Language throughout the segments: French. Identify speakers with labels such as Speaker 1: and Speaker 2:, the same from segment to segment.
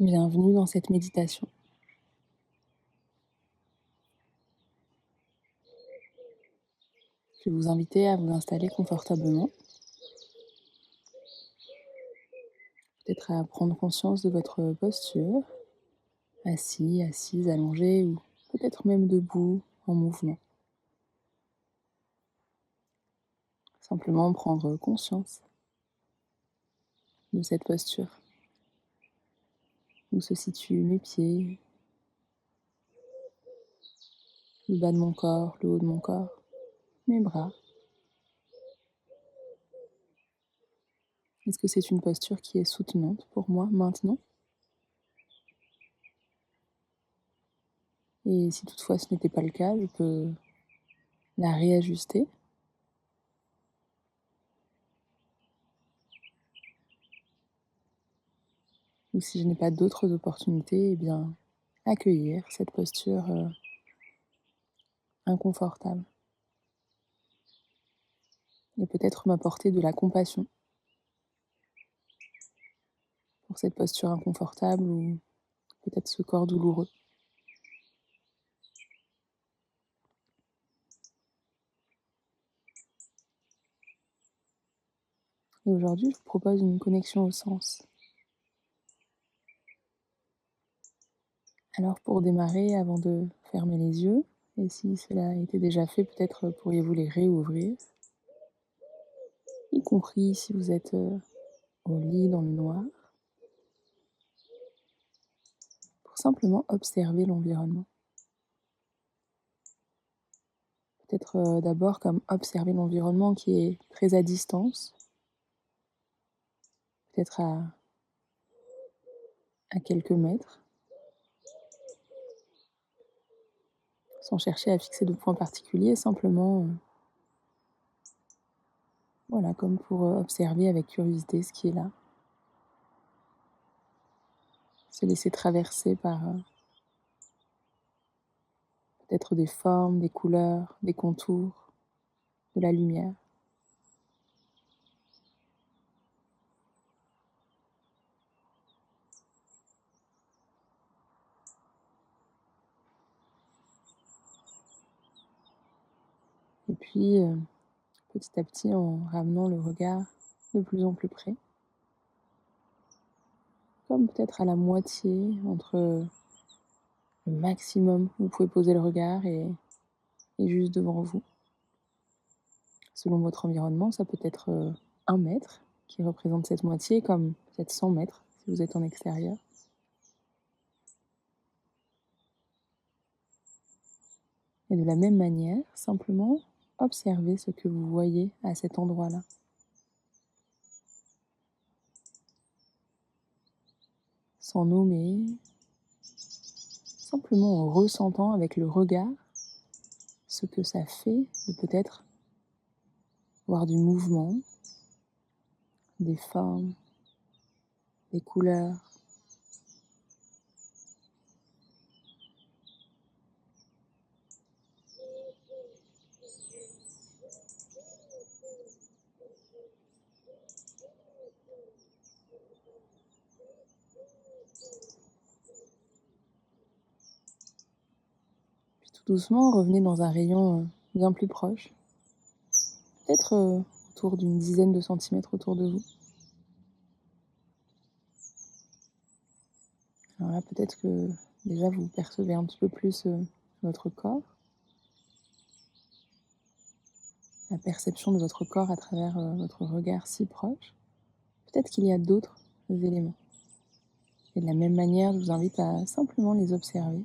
Speaker 1: Bienvenue dans cette méditation. Je vais vous inviter à vous installer confortablement, peut-être à prendre conscience de votre posture, assis, assise, allongé ou peut-être même debout, en mouvement. Simplement prendre conscience de cette posture. Où se situent mes pieds, le bas de mon corps, le haut de mon corps, mes bras. Est-ce que c'est une posture qui est soutenante pour moi maintenant? Et si toutefois ce n'était pas le cas, je peux la réajuster. Ou si je n'ai pas d'autres opportunités, eh bien, accueillir cette posture inconfortable. Et peut-être m'apporter de la compassion pour cette posture inconfortable ou peut-être ce corps douloureux. Et aujourd'hui, je vous propose une connexion au sens. Alors pour démarrer, avant de fermer les yeux, et si cela a été déjà fait, peut-être pourriez-vous les réouvrir, y compris si vous êtes au lit dans le noir, pour simplement observer l'environnement. Peut-être d'abord comme observer l'environnement qui est très à distance, peut-être à quelques mètres, sans chercher à fixer de points particuliers, simplement, voilà, comme pour observer avec curiosité ce qui est là. Se laisser traverser par peut-être des formes, des couleurs, des contours, de la lumière. Et puis, petit à petit, en ramenant le regard de plus en plus près, comme peut-être à la moitié entre le maximum où vous pouvez poser le regard et juste devant vous. Selon votre environnement, ça peut être 1 mètre qui représente cette moitié, comme peut-être 100 mètres si vous êtes en extérieur. Et de la même manière, simplement observez ce que vous voyez à cet endroit-là. Sans nommer, simplement en ressentant avec le regard ce que ça fait de peut-être voir du mouvement, des formes, des couleurs. Puis tout doucement, revenez dans un rayon bien plus proche, peut-être autour d'une dizaine de centimètres autour de vous. Alors là, peut-être que déjà vous percevez un petit peu plus votre corps, la perception de votre corps à travers votre regard si proche. Peut-être qu'il y a d'autres éléments. Et de la même manière, je vous invite à simplement les observer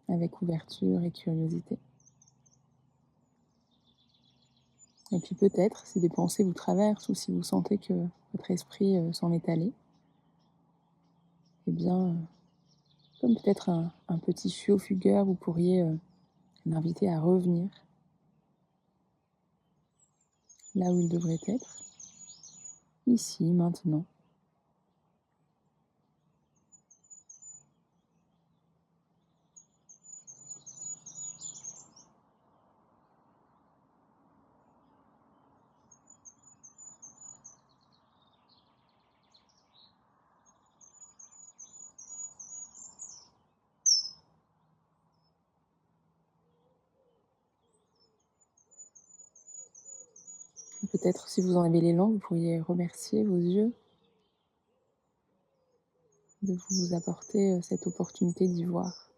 Speaker 1: avec ouverture et curiosité. Et puis peut-être, si des pensées vous traversent ou si vous sentez que votre esprit s'en est allé, eh bien, comme peut-être un petit tuyau fugueur, vous pourriez l'inviter à revenir là où il devrait être, ici, maintenant. Peut-être si vous en avez l'élan, vous pourriez remercier vos yeux de vous apporter, cette opportunité d'y voir.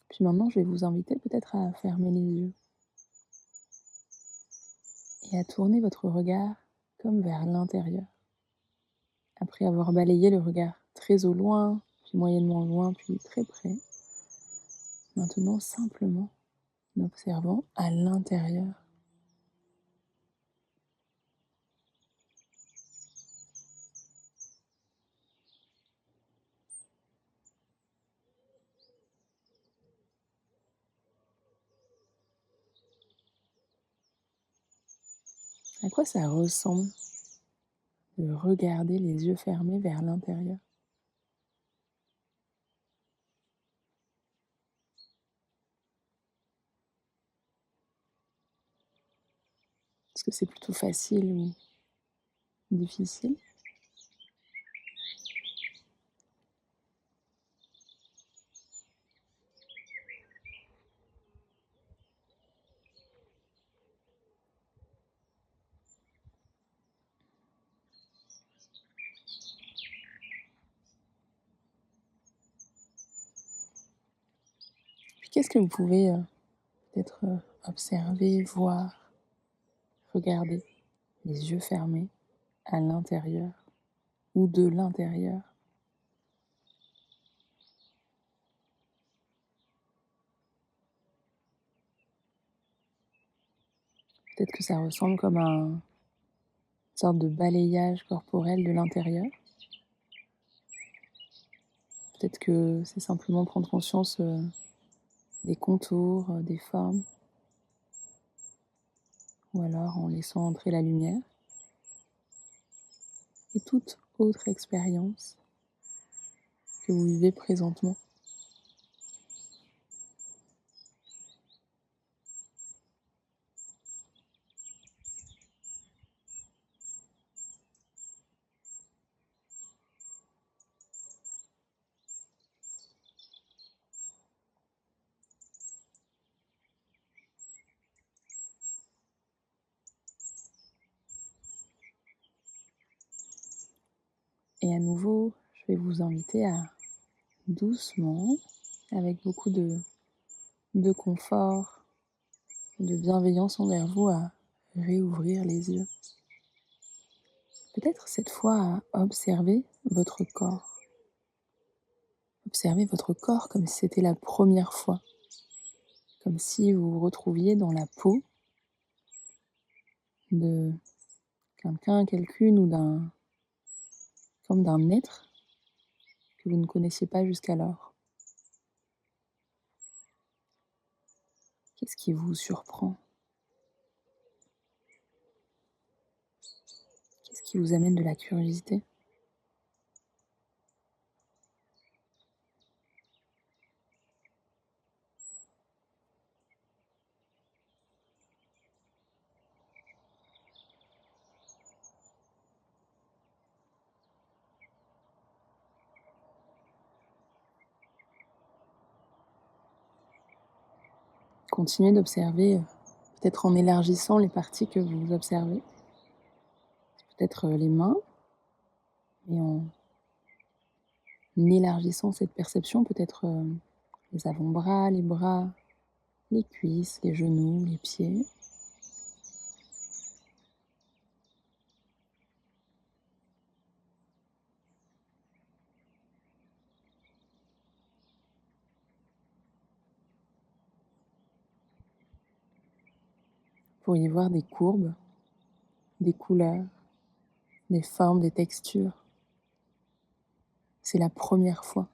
Speaker 1: Puis maintenant, je vais vous inviter peut-être à fermer les yeux et à tourner votre regard comme vers l'intérieur. Après avoir balayé le regard très au loin, puis moyennement loin, puis très près, maintenant simplement en observant à l'intérieur. À quoi ça ressemble de regarder les yeux fermés vers l'intérieur? Est-ce que c'est plutôt facile ou difficile? Puis qu'est-ce que vous pouvez peut-être observer, voir, regarder les yeux fermés à l'intérieur ou de l'intérieur? Peut-être que ça ressemble comme une sorte de balayage corporel de l'intérieur. Peut-être que c'est simplement prendre conscience des contours, des formes, ou alors en laissant entrer la lumière et toute autre expérience que vous vivez présentement. Et à nouveau, je vais vous inviter à doucement, avec beaucoup de confort, de bienveillance envers vous, à réouvrir les yeux. Peut-être cette fois à observer votre corps. Observez votre corps comme si c'était la première fois, comme si vous vous retrouviez dans la peau de quelqu'un, quelqu'une ou comme d'un être que vous ne connaissiez pas jusqu'alors. Qu'est-ce qui vous surprend? Qu'est-ce qui vous amène de la curiosité? Continuez d'observer, peut-être en élargissant les parties que vous observez. Peut-être les mains, et en élargissant cette perception, peut-être les avant-bras, les bras, les cuisses, les genoux, les pieds. Vous pourriez voir des courbes, des couleurs, des formes, des textures. C'est la première fois.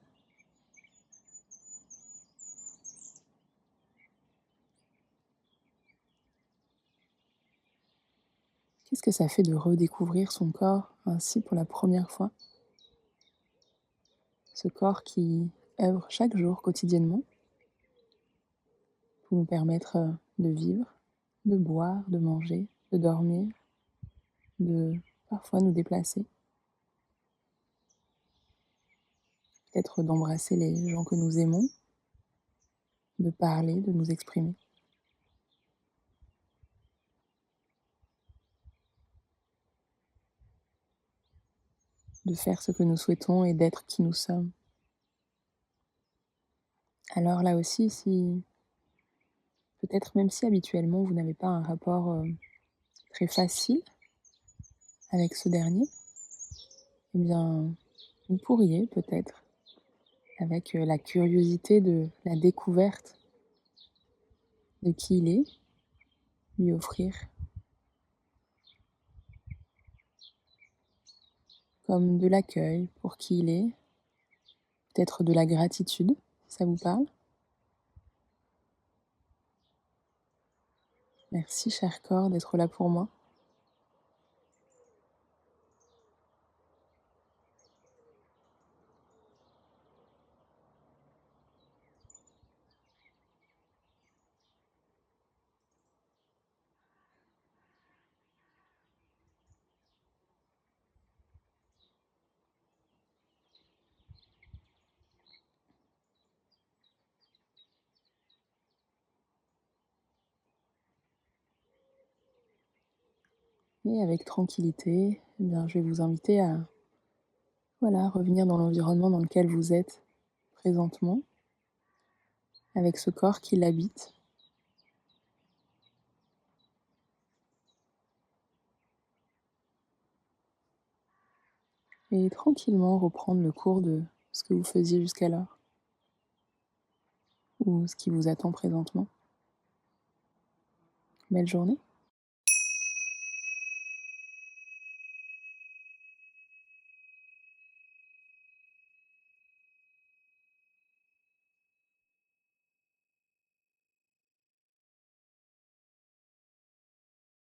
Speaker 1: Qu'est-ce que ça fait de redécouvrir son corps ainsi pour la première fois? Ce corps qui œuvre chaque jour quotidiennement pour nous permettre de vivre, de boire, de manger, de dormir, de parfois nous déplacer. peut-être d'embrasser les gens que nous aimons, de parler, de nous exprimer, de faire ce que nous souhaitons et d'être qui nous sommes. Alors là aussi, si peut-être même si habituellement vous n'avez pas un rapport, très facile avec ce dernier, eh bien, vous pourriez peut-être, avec, la curiosité de la découverte de qui il est, lui offrir comme de l'accueil pour qui il est, peut-être de la gratitude, si ça vous parle. Merci cher corps d'être là pour moi. Et avec tranquillité, eh bien, je vais vous inviter à, voilà, revenir dans l'environnement dans lequel vous êtes présentement, avec ce corps qui l'habite, et tranquillement reprendre le cours de ce que vous faisiez jusqu'alors, ou ce qui vous attend présentement. Belle journée.